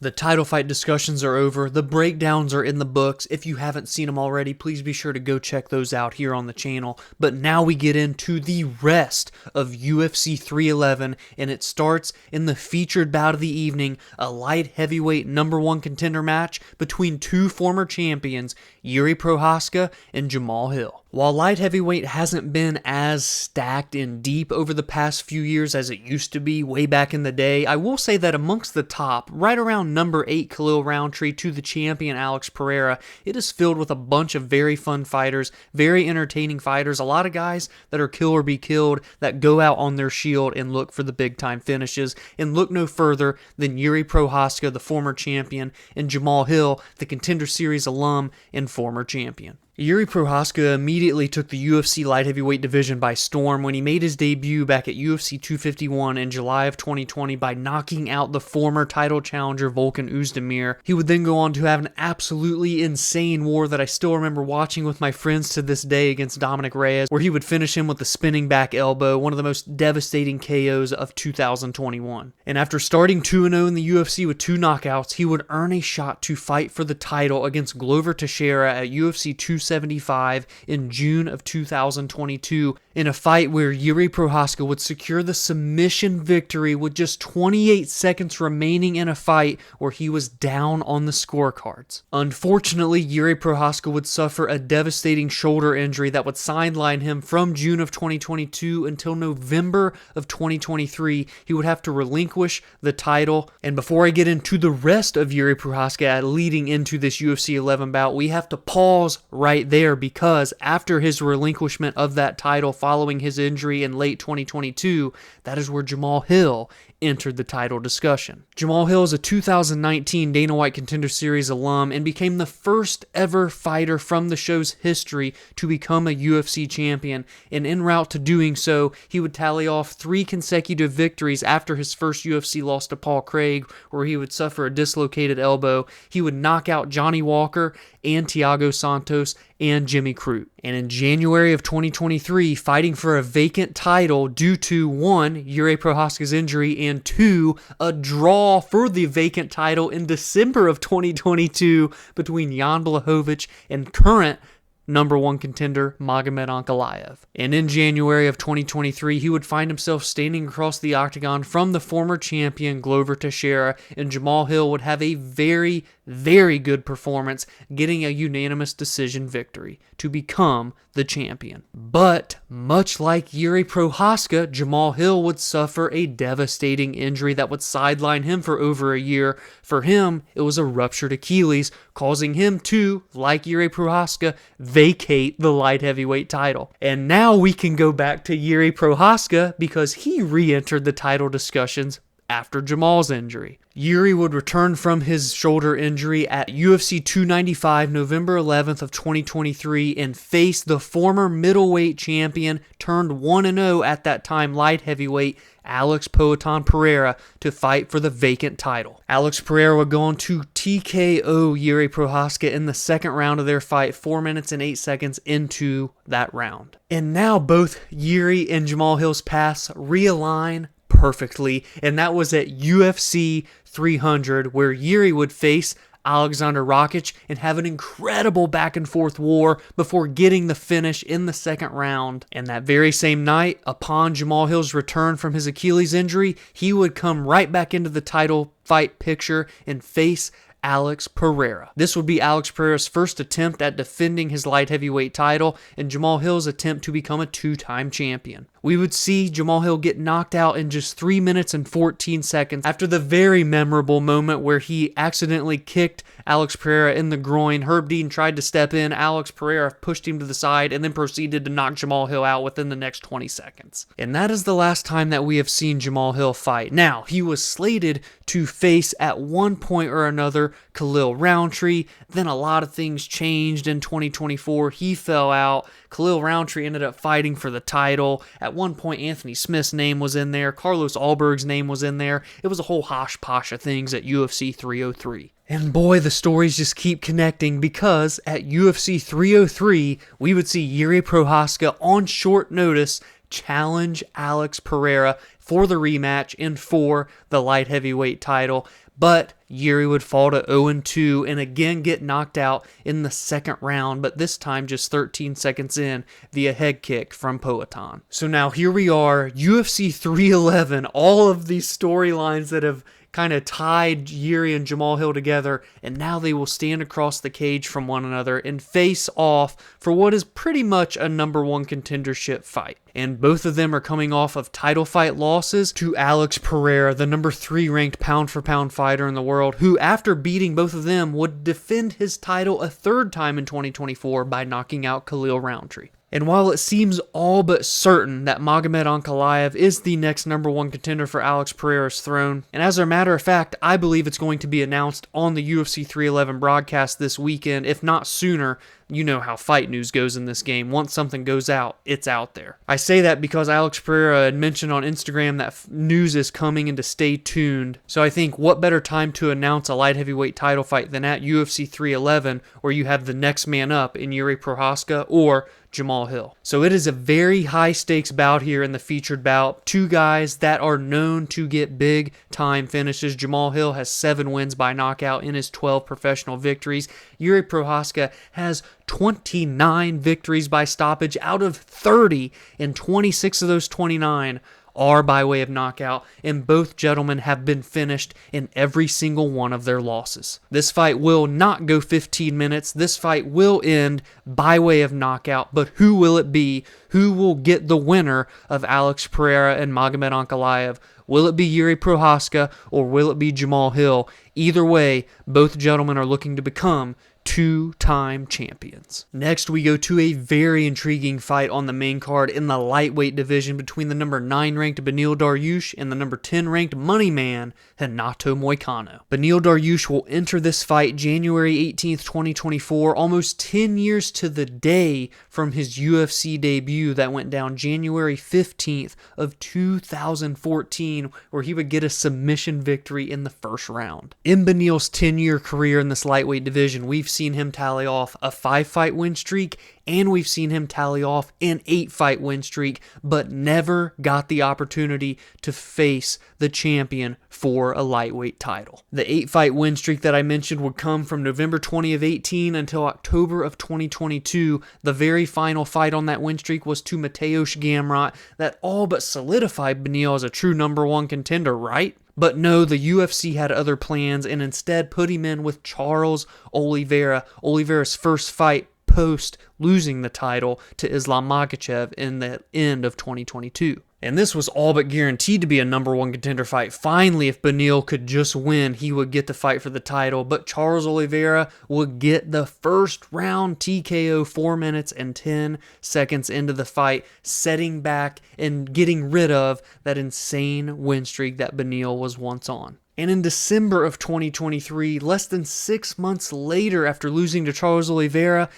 The title fight discussions are over. The breakdowns are in the books. If you haven't seen them already, please be sure to go check those out here on the channel. But now we get into the rest of UFC 311, and it starts in the featured bout of the evening, a light heavyweight #1 contender match between two former champions, Jiri Prochazka and Jamahal Hill. While light heavyweight hasn't been as stacked and deep over the past few years as it used to be way back in the day, I will say that amongst the top, right around number 8 Khalil Rountree to the champion Alex Pereira, it is filled with a bunch of very fun fighters, very entertaining fighters, a lot of guys that are kill or be killed, that go out on their shield and look for the big time finishes, and look no further than Jiri Prochazka, the former champion, and Jamahal Hill, the Contender Series alum and former champion. Jiri Prochazka immediately took the UFC light heavyweight division by storm when he made his debut back at UFC 251 in July of 2020 by knocking out the former title challenger Volkan Oezdemir. He would then go on to have an absolutely insane war that I still remember watching with my friends to this day against Dominic Reyes, where he would finish him with the spinning back elbow, one of the most devastating KOs of 2021. And after starting 2-0 in the UFC with 2 knockouts, he would earn a shot to fight for the title against Glover Teixeira at UFC 275 in June of 2022 in a fight where Jiri Prochazka would secure the submission victory with just 28 seconds remaining in a fight where he was down on the scorecards. Unfortunately, Jiri Prochazka would suffer a devastating shoulder injury that would sideline him from June of 2022 until November of 2023. He would have to relinquish the title. And before I get into the rest of Jiri Prochazka leading into this UFC 11 bout, we have to pause right there, because after his relinquishment of that title following his injury in late 2022, that is where Jamahal Hill entered the title discussion. Jamahal Hill is a 2019 Dana White Contender Series alum and became the first ever fighter from the show's history to become a UFC champion, and en route to doing so, he would tally off 3 consecutive victories after his first UFC loss to Paul Craig, where he would suffer a dislocated elbow. He would knock out Johnny Walker and Thiago Santos and Jimmy Crute. And in January of 2023, fighting for a vacant title due to 1, Jiri Prochazka's injury, and 2, a draw for the vacant title in December of 2022 between Jan Blachowicz and current #1 contender Magomed Ankalaev. And in January of 2023, he would find himself standing across the octagon from the former champion Glover Teixeira, and Jamahal Hill would have a very, very good performance, getting a unanimous decision victory to become the champion. But much like Jiri Prochazka, Jamahal Hill would suffer a devastating injury that would sideline him for over a year. For him, it was a ruptured Achilles, causing him to, like Jiri Prochazka, vacate the light heavyweight title. And now we can go back to Jiri Prochazka because he re-entered the title discussions after Jamal's injury. Jiri would return from his shoulder injury at UFC 295 November 11th of 2023 and face the former middleweight champion turned 1-0 at that time light heavyweight Alex Poatan Pereira to fight for the vacant title. Alex Pereira would go on to TKO Jiri Prochazka in the second round of their fight, 4 minutes and 8 seconds into that round. And now both Jiri and Jamahal Hill's paths realign perfectly, and that was at UFC 300, where Jiri would face Alexander Rakic and have an incredible back and forth war before getting the finish in the second round. And that very same night, upon Jamahal Hill's return from his Achilles injury, he would come right back into the title fight picture and face Alex Pereira. This would be Alex Pereira's first attempt at defending his light heavyweight title and Jamahal Hill's attempt to become a 2-time champion. We would see Jamahal Hill get knocked out in just 3 minutes and 14 seconds after the very memorable moment where he accidentally kicked Alex Pereira in the groin. Herb Dean tried to step in, Alex Pereira pushed him to the side, and then proceeded to knock Jamahal Hill out within the next 20 seconds. And that is the last time that we have seen Jamahal Hill fight. Now, he was slated to face at one point or another Khalil Rountree, then a lot of things changed in 2024. He fell out. Khalil Rountree ended up fighting for the title. At one point, Anthony Smith's name was in there. Carlos Alberg's name was in there. It was a whole hosh-posh of things at UFC 303. And boy, the stories just keep connecting, because at UFC 303, we would see Jiri Prochazka on short notice challenge Alex Pereira for the rematch and for the light heavyweight title. but Jiri would fall to 0-2 and again get knocked out in the second round, but this time just 13 seconds in via head kick from Payton. So now here we are, UFC 311, all of these storylines that have kind of tied Jiri and Jamahal Hill together, and now they will stand across the cage from one another and face off for what is pretty much a number one contendership fight. And both of them are coming off of title fight losses to Alex Pereira, the number 3 ranked pound-for-pound fighter in the world, who after beating both of them would defend his title a third time in 2024 by knocking out Khalil Roundtree. And while it seems all but certain that Magomed Ankalaev is the next number one contender for Alex Pereira's throne, and as a matter of fact, I believe it's going to be announced on the UFC 311 broadcast this weekend, if not sooner. You know how fight news goes in this game. Once something goes out, it's out there. I say that because Alex Pereira had mentioned on Instagram that news is coming and to stay tuned. So I think what better time to announce a light heavyweight title fight than at UFC 311, where you have the next man up in Jiri Prochazka or Jamahal Hill. So it is a very high stakes bout here in the featured bout. Two guys that are known to get big time finishes. Jamahal Hill has 7 wins by knockout in his 12 professional victories. Jiri Prochazka has 29 victories by stoppage out of 30, and 26 of those 29 are by way of knockout, and both gentlemen have been finished in every single one of their losses. This fight will not go 15 minutes. This fight will end by way of knockout, but who will it be? Who will get the winner of Alex Pereira and Magomed Ankalaev? Will it be Jiri Prochazka or will it be Jamahal Hill? Either way, both gentlemen are looking to become 2-time champions. Next, we go to a very intriguing fight on the main card in the lightweight division between the number 9 ranked Beneil Dariush and the number 10 ranked money man Renato Moicano. Beneil Dariush will enter this fight January 18th, 2024, almost 10 years to the day from his UFC debut that went down January 15th of 2014, where he would get a submission victory in the first round. In Beneil's 10-year career in this lightweight division, we've seen him tally off a 5-fight win streak, and we've seen him tally off an 8-fight win streak, but never got the opportunity to face the champion for a lightweight title. The 8-fight win streak that I mentioned would come from November 20 of 18 until October of 2022. The very final fight on that win streak was to Mateusz Gamrot, that all but solidified Beneil as a true number one contender, right? But no, the UFC had other plans and instead put him in with Charles Oliveira, Oliveira's first fight post losing the title to Islam Makhachev in the end of 2022. And this was all but guaranteed to be a number one contender fight. Finally, if Beneil could just win, he would get the fight for the title. But Charles Oliveira would get the first round TKO 4 minutes and 10 seconds into the fight, setting back and getting rid of that insane win streak that Beneil was once on. And in December of 2023, less than 6 months later after losing to Charles Oliveira,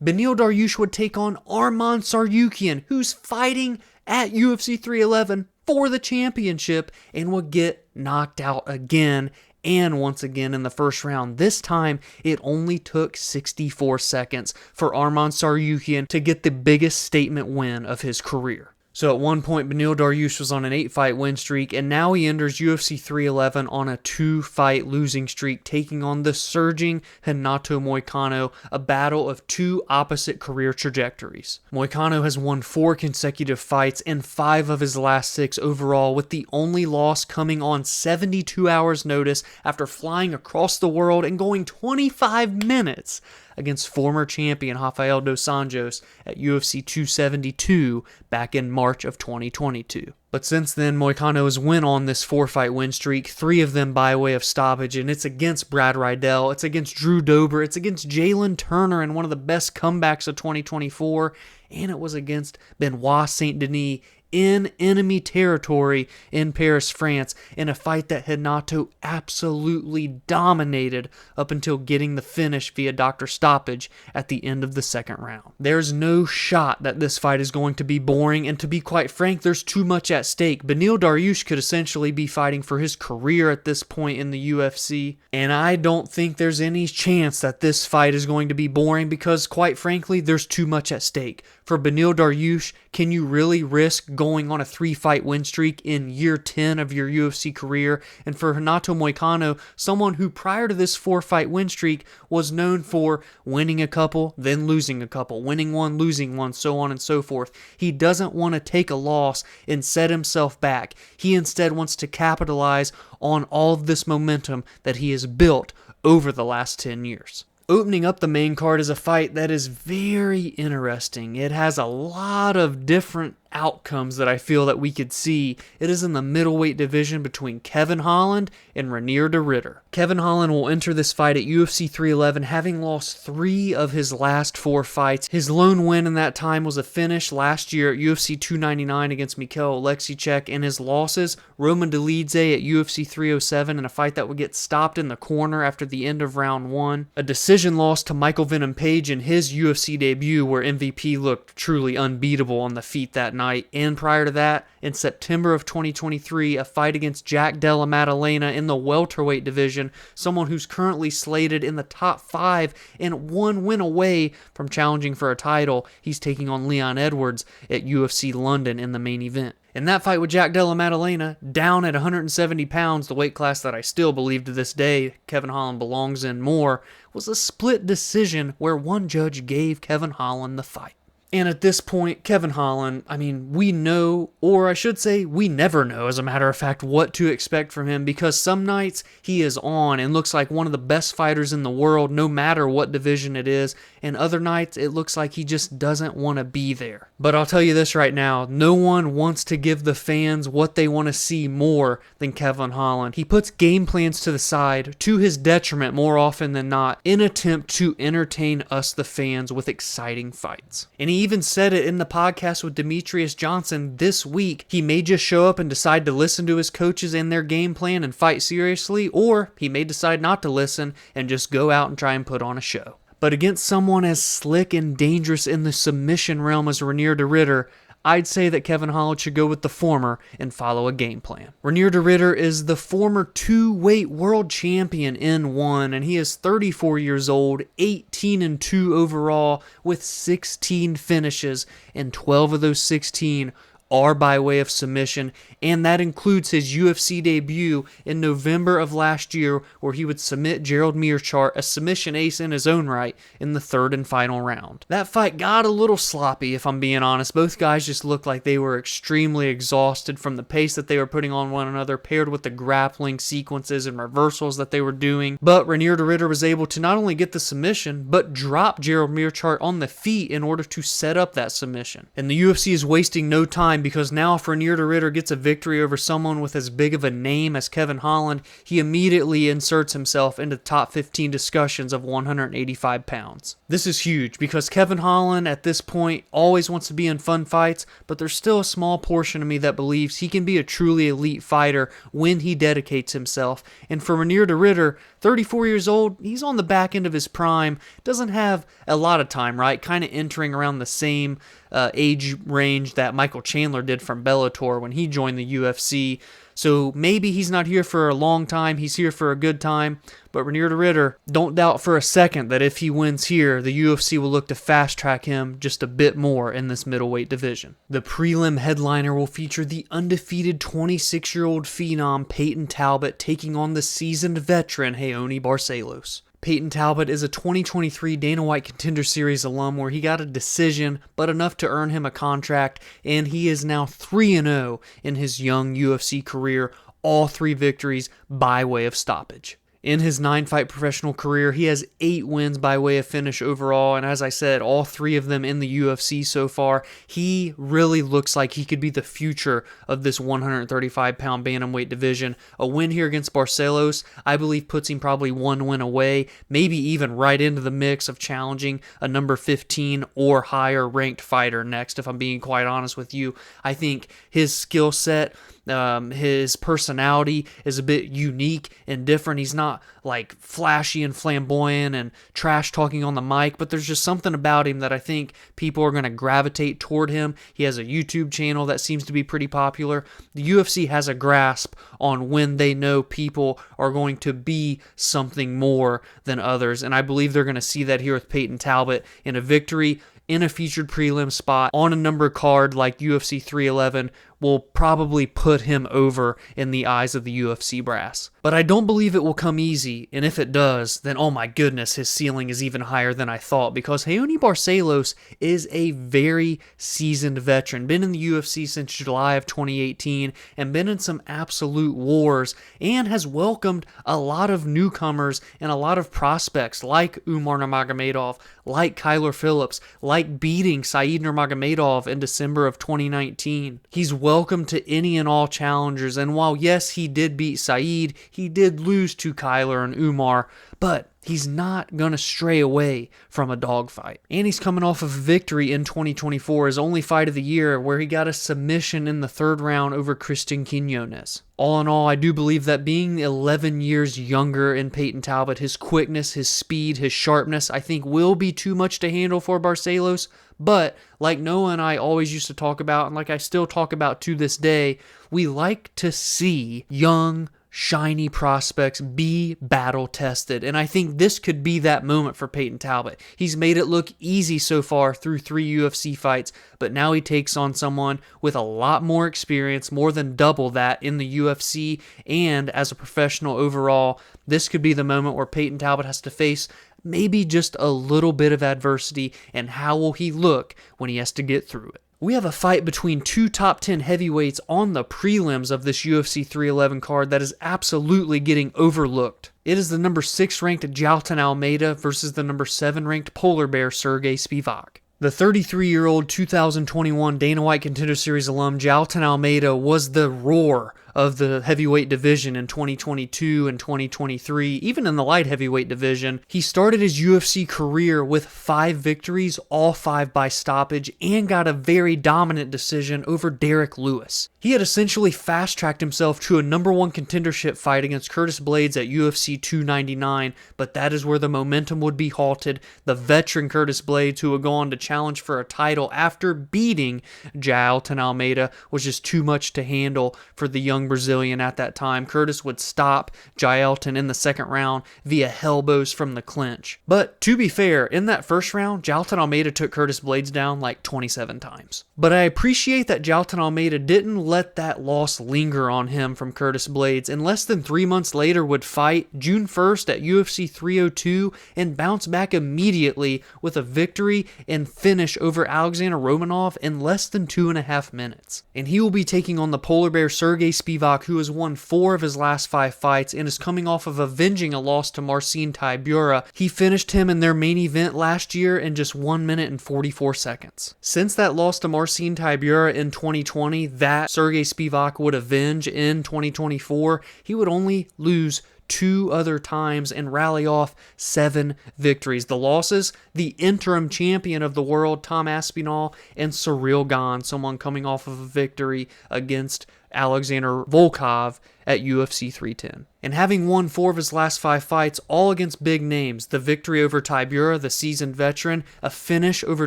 Beneil Dariush would take on Arman Tsarukyan, who's fighting at UFC 311 for the championship, and would get knocked out again, and once again in the first round. This time, it only took 64 seconds for Arman Tsarukyan to get the biggest statement win of his career. So at one point, Beneil Dariush was on an 8-fight win streak, and now he enters UFC 311 on a 2-fight losing streak, taking on the surging Renato Moicano, a battle of two opposite career trajectories. Moicano has won 4 consecutive fights and 5 of his last 6 overall, with the only loss coming on 72 hours notice after flying across the world and going 25 minutes against former champion Rafael dos Anjos at UFC 272 back in March of 2022. But since then, Moicano has went on this 4-fight win streak, 3 of them by way of stoppage, and it's against Brad Riddell, it's against Drew Dober, it's against Jalen Turner in one of the best comebacks of 2024, and it was against Benoit Saint-Denis in enemy territory in Paris, France, in a fight that Renato absolutely dominated up until getting the finish via doctor stoppage at the end of the second round. There's no shot that this fight is going to be boring, and to be quite frank, there's too much at stake. Beneil Dariush could essentially be fighting for his career at this point in the UFC, and I don't think there's any chance that this fight is going to be boring because, quite frankly, there's too much at stake. For Beneil Dariush, can you really risk going on a 3-fight win streak in year 10 of your UFC career? And for Renato Moicano, someone who prior to this 4-fight win streak was known for winning a couple, then losing a couple, winning one, losing one, so on and so forth. He doesn't want to take a loss and set himself back. He instead wants to capitalize on all of this momentum that he has built over the last 10 years. Opening up the main card is a fight that is very interesting. It has a lot of different outcomes that I feel that we could see. It is in the middleweight division between Kevin Holland and Reinier De Ridder. Kevin Holland will enter this fight at UFC 311 having lost 3 of his last 4 fights. His lone win in that time was a finish last year at UFC 299 against Mikhail Oleksiejczuk, and his losses, Roman Dolidze at UFC 307 in a fight that would get stopped in the corner after the end of round 1, a decision loss to Michael Venom Page in his UFC debut where MVP looked truly unbeatable on the feet that night, and prior to that, in September of 2023, a fight against Jack Della Maddalena in the welterweight division, someone who's currently slated in the top 5 and 1 win away from challenging for a title. He's taking on Leon Edwards at UFC London in the main event. In that fight with Jack Della Maddalena, down at 170 pounds, the weight class that I still believe to this day Kevin Holland belongs in more, was a split decision where one judge gave Kevin Holland the fight. And at this point, Kevin Holland, we know, or I should say we never know, as a matter of fact, what to expect from him, because some nights he is on and looks like one of the best fighters in the world, no matter what division it is, and other nights it looks like he just doesn't want to be there. But I'll tell you this right now, no one wants to give the fans what they want to see more than Kevin Holland. He puts game plans to the side, to his detriment more often than not, in an attempt to entertain us, the fans, with exciting fights. And he even said it in the podcast with Demetrius Johnson this week. He may just show up and decide to listen to his coaches and their game plan and fight seriously, or he may decide not to listen and just go out and try and put on a show. But against someone as slick and dangerous in the submission realm as Reinier De Ridder, I'd say that Kevin Holland should go with the former and follow a game plan. Reinier De Ridder is the former 2-weight world champion in one, and he is 34 years old, 18-2 overall, with 16 finishes, and 12 of those 16 are by way of submission, and that includes his UFC debut in November of last year, where he would submit Gerald Meerschaert, a submission ace in his own right, in the 3rd and final round. That fight got a little sloppy, if I'm being honest. Both guys just looked like they were extremely exhausted from the pace that they were putting on one another, paired with the grappling sequences and reversals that they were doing. But Reinier De Ridder was able to not only get the submission, but drop Gerald Meerschaert on the feet in order to set up that submission. And the UFC is wasting no time, because now if Reinier De Ridder gets a victory over someone with as big of a name as Kevin Holland, he immediately inserts himself into the top 15 discussions of 185 pounds. This is huge, because Kevin Holland at this point always wants to be in fun fights, but there's still a small portion of me that believes he can be a truly elite fighter when he dedicates himself. And for Reinier De Ridder, 34 years old, he's on the back end of his prime, doesn't have a lot of time, right? Kind of entering around the same age range that Michael Chandler did from Bellator when he joined the UFC. So maybe he's not here for a long time, he's here for a good time. But Reinier De Ridder, don't doubt for a second that if he wins here, the UFC will look to fast-track him just a bit more in this middleweight division. The prelim headliner will feature the undefeated 26-year-old phenom Payton Talbott taking on the seasoned veteran Raoni Barcelos. Payton Talbott is a 2023 Dana White Contender Series alum where he got a decision, but enough to earn him a contract, and he is now 3-0 in his young UFC career, all 3 victories by way of stoppage. In his 9-fight professional career, he has 8 wins by way of finish overall, and as I said, all 3 of them in the UFC so far. He really looks like he could be the future of this 135-pound bantamweight division. A win here against Barcelos, I believe, puts him probably 1 win away, maybe even right into the mix of challenging a number 15 or higher ranked fighter next, if I'm being quite honest with you. I think his skill set, his personality is a bit unique and different. He's not like flashy and flamboyant and trash talking on the mic, but there's just something about him that I think people are going to gravitate toward him. He has a YouTube channel that seems to be pretty popular. The UFC has a grasp on when they know people are going to be something more than others, and I believe they're going to see that here with Payton Talbott in a victory in a featured prelim spot on a numbered card like UFC 311 will probably put him over in the eyes of the UFC brass. But I don't believe it will come easy, and if it does, then oh my goodness, his ceiling is even higher than I thought, because Raoni Barcelos is a very seasoned veteran, been in the UFC since July of 2018, and been in some absolute wars, and has welcomed a lot of newcomers and a lot of prospects like Umar Nurmagomedov, like Kyler Phillips, like beating Said Nurmagomedov in December of 2019. He's welcome to any and all challengers, and while yes, he did beat Said, he did lose to Kyler and Umar, but he's not going to stray away from a dogfight. And he's coming off of a victory in 2024, his only fight of the year, where he got a submission in the third round over Christian Quinones. All in all, I do believe that being 11 years younger in Payton Talbott, his quickness, his speed, his sharpness, I think will be too much to handle for Barcelos. But like Noah and I always used to talk about, and like I still talk about to this day, we like to see young, shiny prospects be battle tested, and I think this could be that moment for Payton Talbott. He's made it look easy so far through 3 UFC fights, but now he takes on someone with a lot more experience, more than double that in the UFC, and as a professional overall, this could be the moment where Payton Talbott has to face maybe just a little bit of adversity, and how will he look when he has to get through it. We have a fight between two top 10 heavyweights on the prelims of this UFC 311 card that is absolutely getting overlooked. It is the number 6 ranked Jailton Almeida versus the number 7 ranked Polar Bear Serghei Spivac. The 33-year-old 2021 Dana White Contender Series alum Jailton Almeida was the roar of the heavyweight division in 2022 and 2023, even in the light heavyweight division. He started his UFC career with 5 victories, all 5 by stoppage, and got a very dominant decision over Derek Lewis. He had essentially fast-tracked himself to a number 1 contendership fight against Curtis Blaydes at UFC 299, but that is where the momentum would be halted. The veteran Curtis Blaydes, who would go on to challenge for a title after beating Jailton Almeida, was just too much to handle for the young Brazilian at that time. Curtis would stop Jailton in the second round via elbows from the clinch. But to be fair, in that first round, Jailton Almeida took Curtis Blaydes down like 27 times. But I appreciate that Jailton Almeida didn't let that loss linger on him from Curtis Blaydes, and less than 3 months later would fight June 1st at UFC 302 and bounce back immediately with a victory and finish over Alexander Romanov in less than 2.5 minutes. And he will be taking on the Polar Bear Serghei Spivac, who has won 4 of his last 5 fights and is coming off of avenging a loss to Marcin Tybura. He finished him in their main event last year in just 1 minute and 44 seconds. Since that loss to Marcin Tybura in 2020, that Serghei Spivac would avenge in 2024, he would only lose 2 other times and rally off 7 victories. The losses, the interim champion of the world, Tom Aspinall, and Cyril Gane, someone coming off of a victory against Alexander Volkov at UFC 310. And having won 4 of his last 5 fights, all against big names, the victory over Tybura, the seasoned veteran, a finish over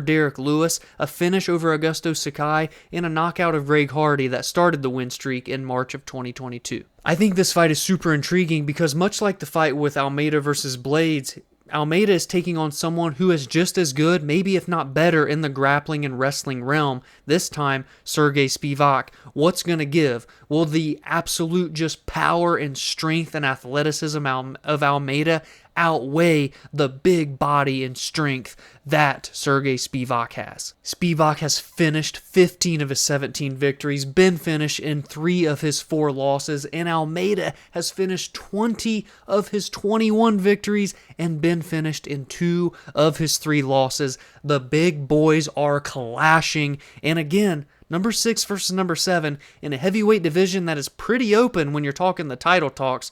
Derek Lewis, a finish over Augusto Sakai, and a knockout of Greg Hardy that started the win streak in March of 2022. I think this fight is super intriguing because much like the fight with Almeida versus Blaydes, Almeida is taking on someone who is just as good, maybe if not better, in the grappling and wrestling realm. This time, Serghei Spivac. What's going to give? Will the absolute just power and strength and athleticism of Almeida outweigh the big body and strength that Serghei Spivac has? Spivac has finished 15 of his 17 victories, been finished in 3 of his 4 losses, and Almeida has finished 20 of his 21 victories and been finished in 2 of his 3 losses. The big boys are clashing, and again, number 6 versus number 7 in a heavyweight division that is pretty open when you're talking the title talks.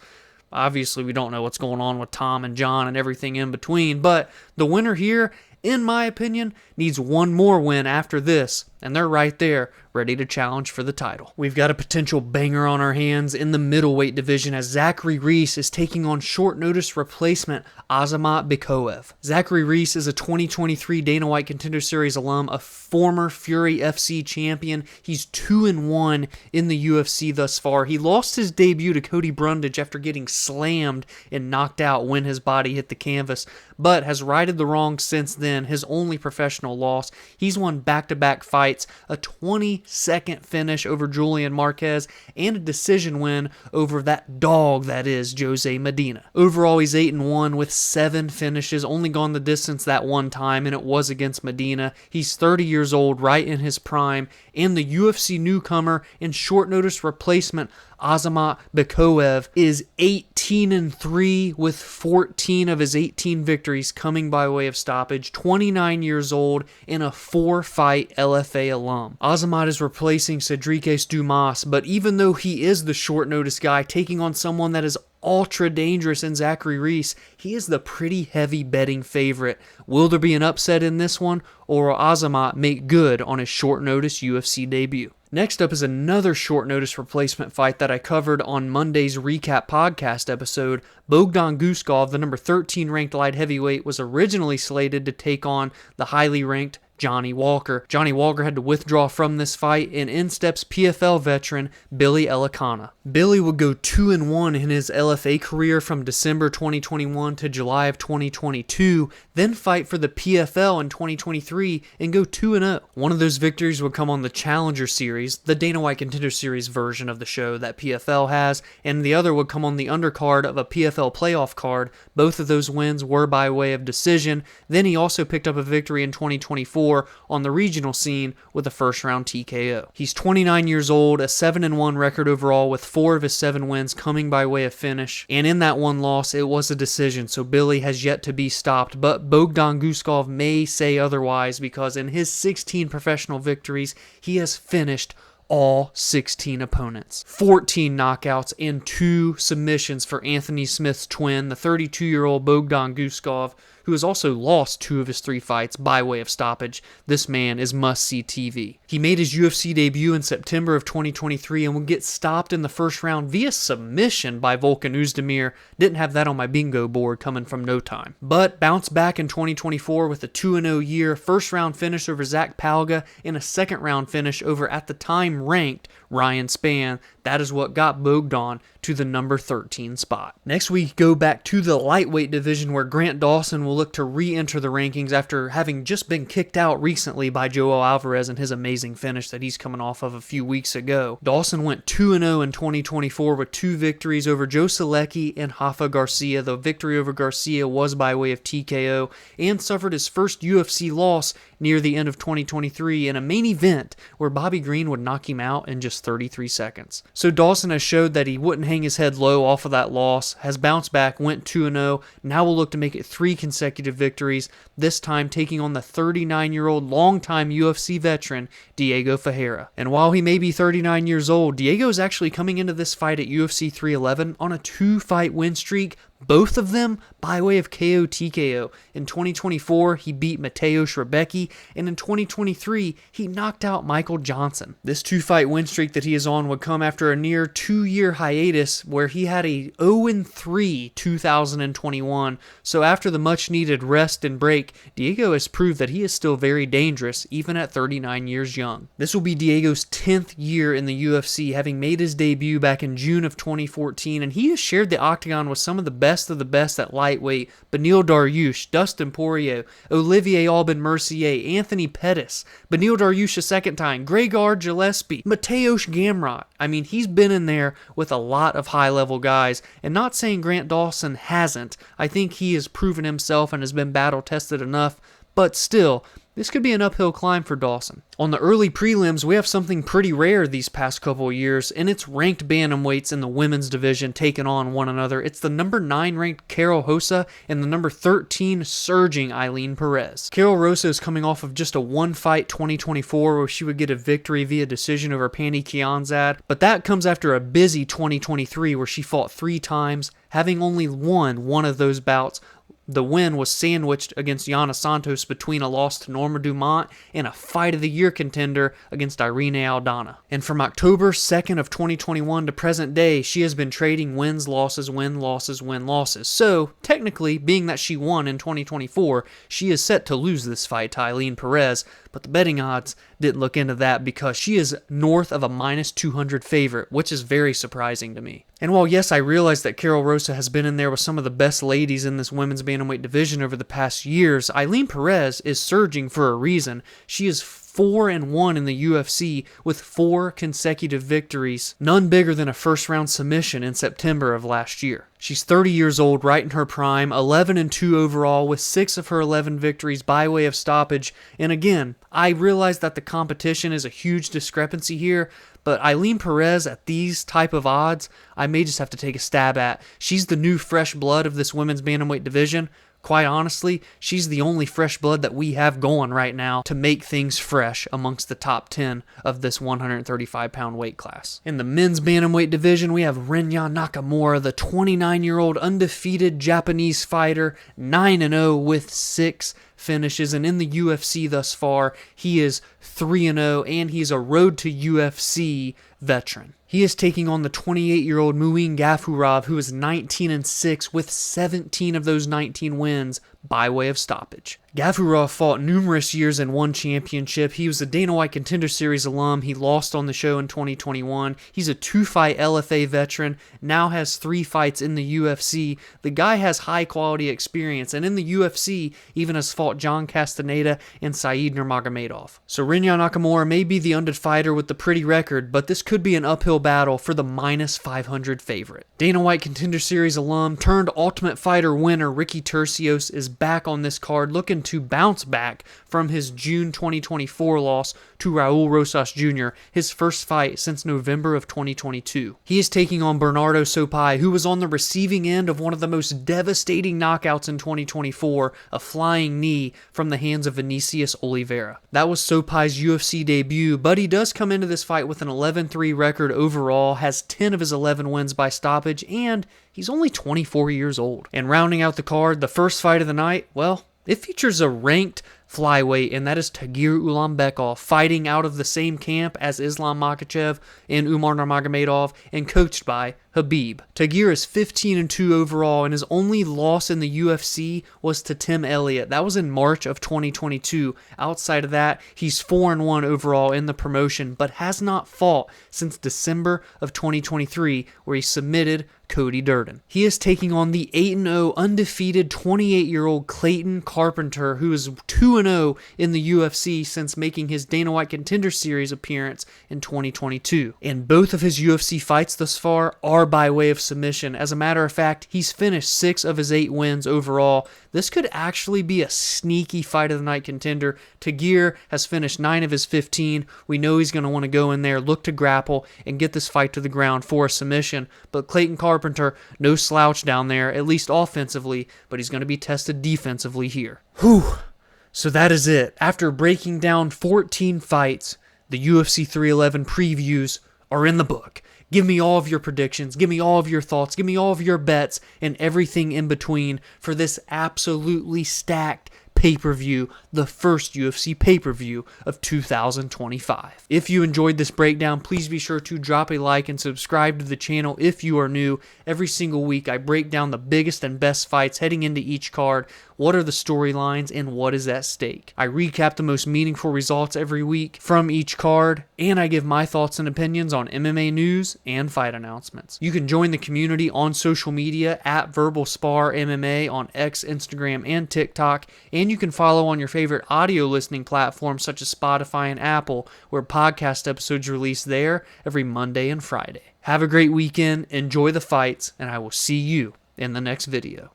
Obviously, we don't know what's going on with Tom and John and everything in between, but the winner here, in my opinion, needs one more win after this, and they're right there, ready to challenge for the title. We've got a potential banger on our hands in the middleweight division as Zachary Reese is taking on short notice replacement Azamat Bekoev. Zachary Reese is a 2023 Dana White Contender Series alum, a former Fury FC champion. He's 2-1 in the UFC thus far. He lost his debut to Cody Brundage after getting slammed and knocked out when his body hit the canvas, but has righted the wrong since then then his only professional loss. He's won back-to-back fights, a 20-second finish over Julian Marquez, and a decision win over that dog that is Jose Medina. Overall, he's 8-1 with 7 finishes, only gone the distance that one time, and it was against Medina. He's 30 years old, right in his prime, and the UFC newcomer and short notice replacement Azamat Bekoev is 18-3 with 14 of his 18 victories coming by way of stoppage, 29 years old, and a 4-fight LFA alum. Azamat is replacing Cedric Dumas, but even though he is the short notice guy taking on someone that is ultra dangerous in Zachary Reese, he is the pretty heavy betting favorite. Will there be an upset in this one, or will Azamat make good on his short notice UFC debut? Next up is another short notice replacement fight that I covered on Monday's recap podcast episode. Bogdan Guskov, the number 13 ranked light heavyweight, was originally slated to take on the highly ranked Johnny Walker. Johnny Walker had to withdraw from this fight, and in steps PFL veteran Billy Elekana. Billy would go 2-1 in his LFA career from December 2021 to July of 2022, then fight for the PFL in 2023 and go 2-0. One of those victories would come on the Challenger Series, the Dana White Contender Series version of the show that PFL has, and the other would come on the undercard of a PFL playoff card. Both of those wins were by way of decision. Then he also picked up a victory in 2024 on the regional scene with a first-round TKO. He's 29 years old, a 7-1 record overall with 4 of his 7 wins coming by way of finish, and in that one loss, it was a decision, so Billy has yet to be stopped, but Bogdan Guskov may say otherwise because in his 16 professional victories, he has finished all 16 opponents. 14 knockouts and 2 submissions for Anthony Smith's twin, the 32-year-old Bogdan Guskov, who has also lost 2 of his 3 fights by way of stoppage. This man is must-see TV. He made his UFC debut in September of 2023 and would get stopped in the first round via submission by Volkan Oezdemir. Didn't have that on my bingo board coming from no time. But bounced back in 2024 with a 2-0 year, first-round finish over Zach Palga, and a second-round finish over, at the time ranked, Ryan Spann. That is what got Bogdan to the number 13 spot. Next we go back to the lightweight division where Grant Dawson will look to re-enter the rankings after having just been kicked out recently by Joel Alvarez and his amazing finish that he's coming off of a few weeks ago. Dawson went 2-0 in 2024 with 2 victories over Joe Selecki and Rafa Garcia. The victory over Garcia was by way of TKO, and suffered his first UFC loss near the end of 2023 in a main event where Bobby Green would knock him out in just 33 seconds. So Dawson has showed that he wouldn't hang his head low off of that loss, has bounced back, went 2-0, now will look to make it 3 consecutive victories, this time taking on the 39-year-old longtime UFC veteran Diego Ferreira. And while he may be 39 years old, Diego is actually coming into this fight at UFC 311 on a 2-fight win streak, both of them by way of KO TKO. In 2024, he beat Mateusz Rebecki, and in 2023, he knocked out Michael Johnson. This 2-fight win streak that he is on would come after a near 2-year hiatus where he had a 0-3 2021. So after the much-needed rest and break, Diego has proved that he is still very dangerous, even at 39 years young. This will be Diego's 10th year in the UFC, having made his debut back in June of 2014, and he has shared the octagon with some of the best of the best at lightweight: Beneil Dariush, Dustin Poirier, Olivier Aubin-Mercier, Anthony Pettis, Beneil Dariush a second time, Gregor Gillespie, Mateusz Gamrot. I mean, he's been in there with a lot of high-level guys, and not saying Grant Dawson hasn't. I think he has proven himself and has been battle-tested enough, but still, this could be an uphill climb for Dawson. On the early prelims, we have something pretty rare these past couple of years, and it's ranked bantamweights in the women's division taking on one another. It's the number 9 ranked Karol Rosa and the number 13 surging Ailin Perez. Karol Rosa is coming off of just a 1-fight 2024 where she would get a victory via decision over Pannie Kianzad, but that comes after a busy 2023 where she fought 3 times, having only won one of those bouts. The win was sandwiched against Yana Santos between a loss to Norma Dumont and a Fight of the Year contender against Irene Aldana. And from October 2nd of 2021 to present day, she has been trading wins, losses, win, losses, win, losses. So, technically, being that she won in 2024, she is set to lose this fight to Ailin Perez, but the betting odds didn't look into that because she is north of a -200 favorite, which is very surprising to me. And while yes, I realize that Karol Rosa has been in there with some of the best ladies in this women's bantamweight bantamweight division over the past years, Ailin Perez is surging for a reason. She is 4-1 in the UFC with 4 consecutive victories, none bigger than a first-round submission in September of last year. She's 30 years old, right in her prime, 11-2 overall, with 6 of her 11 victories by way of stoppage. And again, I realize that the competition is a huge discrepancy here, but Ailin Perez at these type of odds, I may just have to take a stab at. She's the new fresh blood of this women's bantamweight division. Quite honestly, she's the only fresh blood that we have going right now to make things fresh amongst the top 10 of this 135-pound weight class. In the men's bantamweight division, we have Rinya Nakamura, the 29-year-old undefeated Japanese fighter, 9-0 with 6 finishes, and in the UFC thus far, he is 3-0, and he's a road to UFC veteran. He is taking on the 28-year-old Muin Gafurov, who is 19-6 with 17 of those 19 wins by way of stoppage. Gafurov fought numerous years and won championship. He was a Dana White Contender Series alum. He lost on the show in 2021. He's a 2-fight LFA veteran, now has 3 fights in the UFC. The guy has high-quality experience, and in the UFC, even has fought John Castaneda and Said Nurmagomedov. So Rinya Nakamura may be the undefeated fighter with the pretty record, but this could be an uphill battle for the -500 favorite. Dana White Contender Series alum turned Ultimate Fighter winner Ricky Turcios is back on this card, looking to bounce back from his June 2024 loss to Raul Rosas Jr., his first fight since November of 2022. He is taking on Bernardo Sopai, who was on the receiving end of one of the most devastating knockouts in 2024, a flying knee from the hands of Vinicius Oliveira. That was Sopai's UFC debut, but he does come into this fight with an 11-3 record overall, has 10 of his 11 wins by stoppage, and he's only 24 years old. And rounding out the card, the first fight of the night, well, it features a ranked flyweight, and that is Tagir Ulanbekov, fighting out of the same camp as Islam Makhachev and Umar Nurmagomedov, and coached by Khabib. Tagir is 15-2 overall, and his only loss in the UFC was to Tim Elliott. That was in March of 2022. Outside of that, he's 4-1 overall in the promotion, but has not fought since December of 2023, where he submitted Cody Durden. He is taking on the 8-0 undefeated 28-year-old Clayton Carpenter, who is 2-0 in the UFC since making his Dana White Contender Series appearance in 2022. And both of his UFC fights thus far are by way of submission. As a matter of fact, he's finished 6 of his 8 wins overall. This could actually be a sneaky fight of the night contender. Tagir has finished 9 of his 15. We know he's going to want to go in there, look to grapple, and get this fight to the ground for a submission. But Clayton Carpenter, no slouch down there, at least offensively, but he's going to be tested defensively here. Whew. So that is it. After breaking down 14 fights, the UFC 311 previews are in the book. Give me all of your predictions, give me all of your thoughts, give me all of your bets, and everything in between for this absolutely stacked pay-per-view, the first UFC pay-per-view of 2025. If you enjoyed this breakdown, please be sure to drop a like and subscribe to the channel if you are new. Every single week, I break down the biggest and best fights heading into each card, what are the storylines, and what is at stake. I recap the most meaningful results every week from each card, and I give my thoughts and opinions on MMA news and fight announcements. You can join the community on social media at Verbal Spar MMA on X, Instagram, and TikTok, and you can follow on your favorite audio listening platforms such as Spotify and Apple, where podcast episodes release there every Monday and Friday. Have a great weekend, enjoy the fights, and I will see you in the next video.